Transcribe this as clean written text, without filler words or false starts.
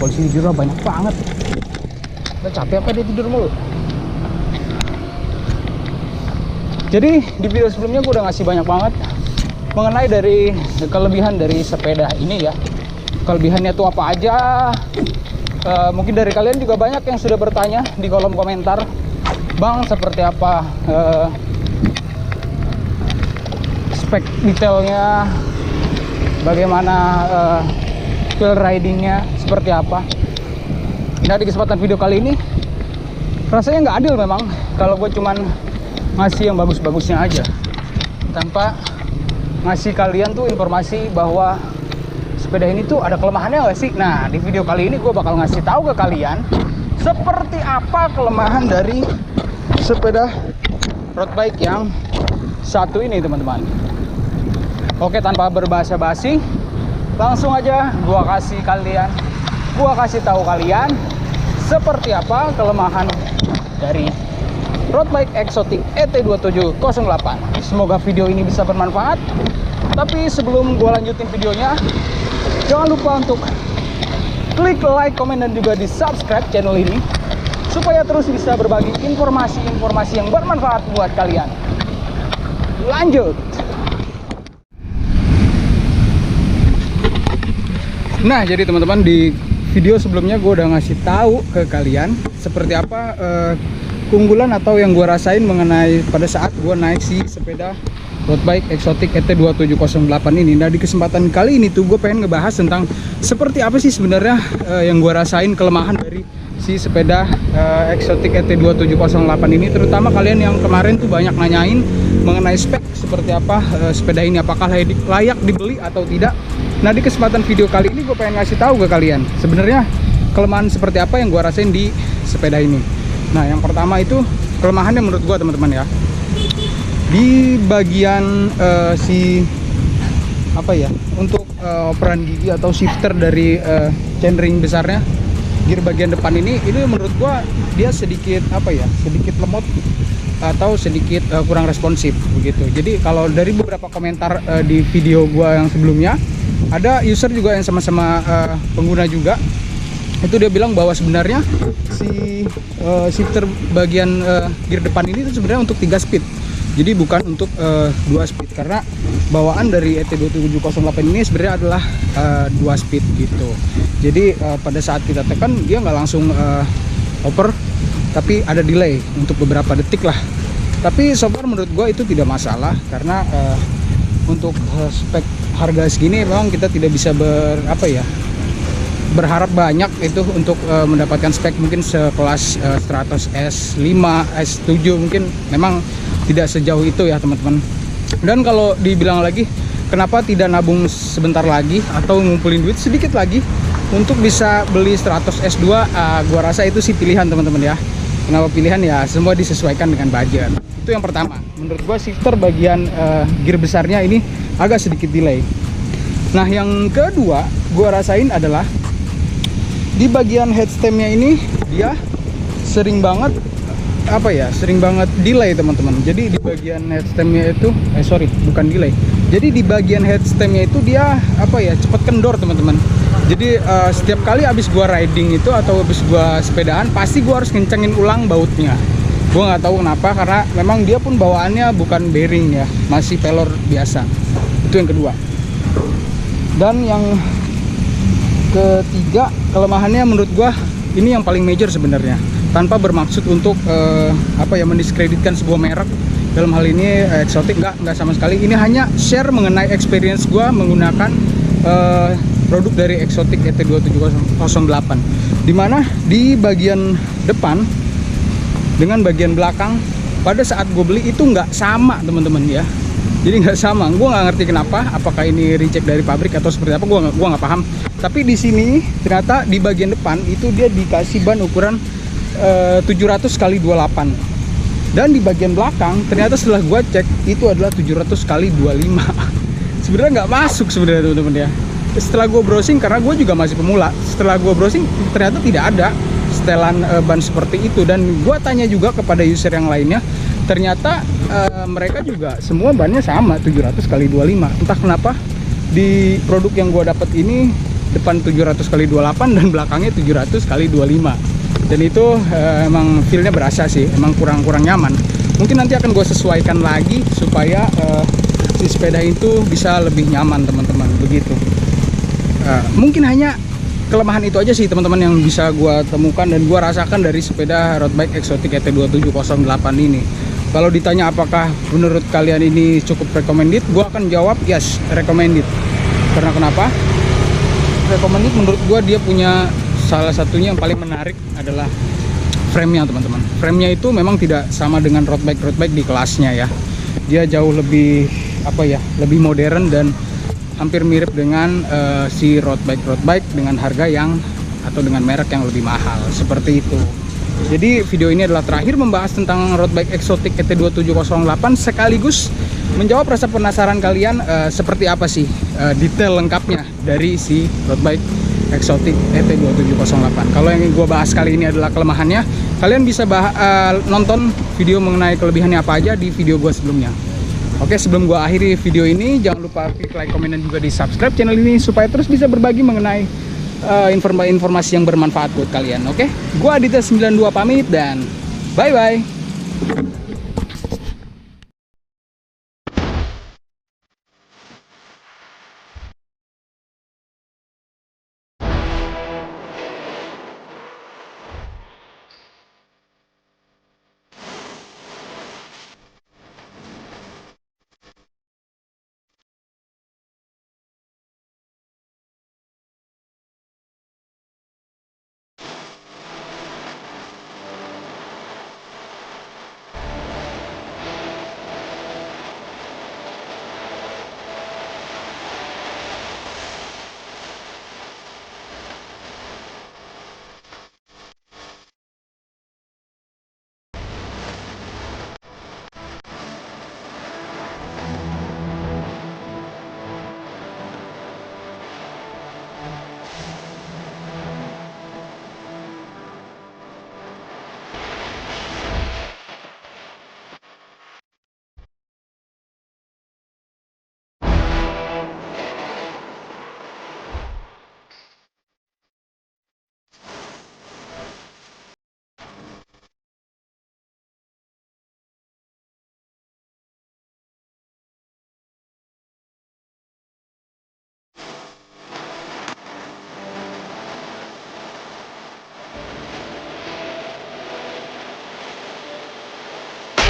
polisi tidur banyak banget. Udah capek apa dia tidur mulu. Jadi di video sebelumnya gue udah ngasih banyak banget mengenai dari kelebihan dari sepeda ini ya. Kelebihannya tuh apa aja. Mungkin dari kalian juga banyak yang sudah bertanya di kolom komentar, Bang, seperti apa spek detailnya, bagaimana feel ridingnya seperti apa. Nah, di kesempatan video kali ini rasanya nggak adil memang kalau gue cuman ngasih yang bagus-bagusnya aja tanpa ngasih kalian tuh informasi bahwa sepeda ini tuh ada kelemahannya nggak sih. Nah, di video kali ini gue bakal ngasih tahu ke kalian seperti apa kelemahan dari sepeda road bike yang satu ini, teman-teman. Oke, tanpa berbahasa-basi, langsung aja gue kasih tahu kalian seperti apa kelemahan dari road bike Exotic ET2708. Semoga video ini bisa bermanfaat. Tapi sebelum gue lanjutin videonya, jangan lupa untuk klik like, komen, dan juga di subscribe channel ini supaya terus bisa berbagi informasi-informasi yang bermanfaat buat kalian. Lanjut. Nah, jadi teman-teman, di video sebelumnya gue udah ngasih tahu ke kalian seperti apa keunggulan atau yang gue rasain mengenai pada saat gue naik si sepeda road bike Exotic ET2708 ini. Nah, di kesempatan kali ini tuh gue pengen ngebahas tentang seperti apa sih sebenarnya yang gue rasain kelemahan dari si sepeda Exotic ET2708 ini, terutama kalian yang kemarin tuh banyak nanyain mengenai spek seperti apa sepeda ini, apakah layak dibeli atau tidak. Nah, di kesempatan video kali ini gue pengen ngasih tahu ke kalian sebenarnya kelemahan seperti apa yang gue rasain di sepeda ini. Nah, yang pertama itu kelemahannya menurut gue, teman-teman ya, di bagian untuk operan gigi atau shifter dari chainring besarnya, gear bagian depan ini menurut gua dia sedikit sedikit lemot atau sedikit kurang responsif begitu. Jadi kalau dari beberapa komentar di video gua yang sebelumnya, ada user juga yang sama-sama pengguna juga, itu dia bilang bahwa sebenarnya si shifter bagian gear depan ini itu sebenarnya untuk 3 speed. Jadi bukan untuk 2 speed, karena bawaan dari ET2708 ini sebenarnya adalah 2 speed gitu. Jadi pada saat kita tekan dia nggak langsung oper, tapi ada delay untuk beberapa detik lah. Tapi so far menurut gue itu tidak masalah, karena untuk spek harga segini memang kita tidak bisa berharap banyak itu untuk mendapatkan spek mungkin sekelas Stratos S5, S7 mungkin memang tidak sejauh itu ya, teman-teman. Dan kalau dibilang lagi kenapa tidak nabung sebentar lagi atau ngumpulin duit sedikit lagi untuk bisa beli Stratos S2, gua rasa itu sih pilihan, teman-teman ya. Kenapa pilihan? Ya semua disesuaikan dengan budget. Itu yang pertama. Menurut gua shifter bagian gear besarnya ini agak sedikit delay. Nah, yang kedua gua rasain adalah di bagian headstemnya ini dia sering banget delay, teman-teman. Jadi di bagian headstemnya itu bukan delay. Jadi di bagian headstemnya itu dia cepet kendor, teman-teman. Jadi setiap kali abis gua riding itu atau abis gua sepedaan, pasti gua harus ngencengin ulang bautnya. Gua nggak tahu kenapa, karena memang dia pun bawaannya bukan bearing ya, masih pelor biasa. Itu yang kedua. Dan yang ketiga kelemahannya menurut gua ini yang paling major sebenarnya, tanpa bermaksud untuk mendiskreditkan sebuah merek. Dalam hal ini Exotic nggak sama sekali. Ini hanya share mengenai experience gua menggunakan produk dari Exotic ET2708, dimana di bagian depan dengan bagian belakang pada saat gue beli itu nggak sama, teman-teman ya. Jadi nggak sama. Gue nggak ngerti kenapa, apakah ini reject dari pabrik atau seperti apa, gue nggak paham. Tapi di sini ternyata di bagian depan itu dia dikasih ban ukuran 700 x 28, dan di bagian belakang ternyata setelah gue cek itu adalah 700 x 25. Sebenarnya nggak masuk sebenarnya, teman-teman ya. Setelah gue browsing, karena gue juga masih pemula, setelah gue browsing ternyata tidak ada setelan ban seperti itu. Dan gue tanya juga kepada user yang lainnya, ternyata mereka juga semua bannya sama 700 x 25. Entah kenapa di produk yang gue dapat ini depan 700 kali 28 dan belakangnya 700 kali 25. Dan itu emang feelnya berasa sih, emang kurang nyaman. Mungkin nanti akan gue sesuaikan lagi supaya si sepeda itu bisa lebih nyaman teman-teman, begitu. Mungkin hanya kelemahan itu aja sih teman-teman yang bisa gue temukan dan gue rasakan dari sepeda road bike Exotic ET2708 ini. Kalau ditanya apakah menurut kalian ini cukup recommended, gue akan jawab yes, recommended. Karena kenapa? Recommended menurut gue dia punya salah satunya yang paling menarik adalah frame-nya teman-teman. Frame-nya itu memang tidak sama dengan road bike di kelasnya ya. Dia jauh lebih lebih modern dan hampir mirip dengan si road bike dengan harga yang atau dengan merek yang lebih mahal, seperti itu. Jadi video ini adalah terakhir membahas tentang road bike Exotic ET2708 sekaligus menjawab rasa penasaran kalian seperti apa sih detail lengkapnya dari si road bike Exotic ET2708. Kalau yang gue bahas kali ini adalah kelemahannya, kalian bisa nonton video mengenai kelebihannya apa aja di video gue sebelumnya. Oke, sebelum gue akhiri video ini, jangan lupa klik like, komen, dan juga di subscribe channel ini supaya terus bisa berbagi mengenai informasi yang bermanfaat buat kalian. Oke, gue Aditya92 pamit dan bye-bye.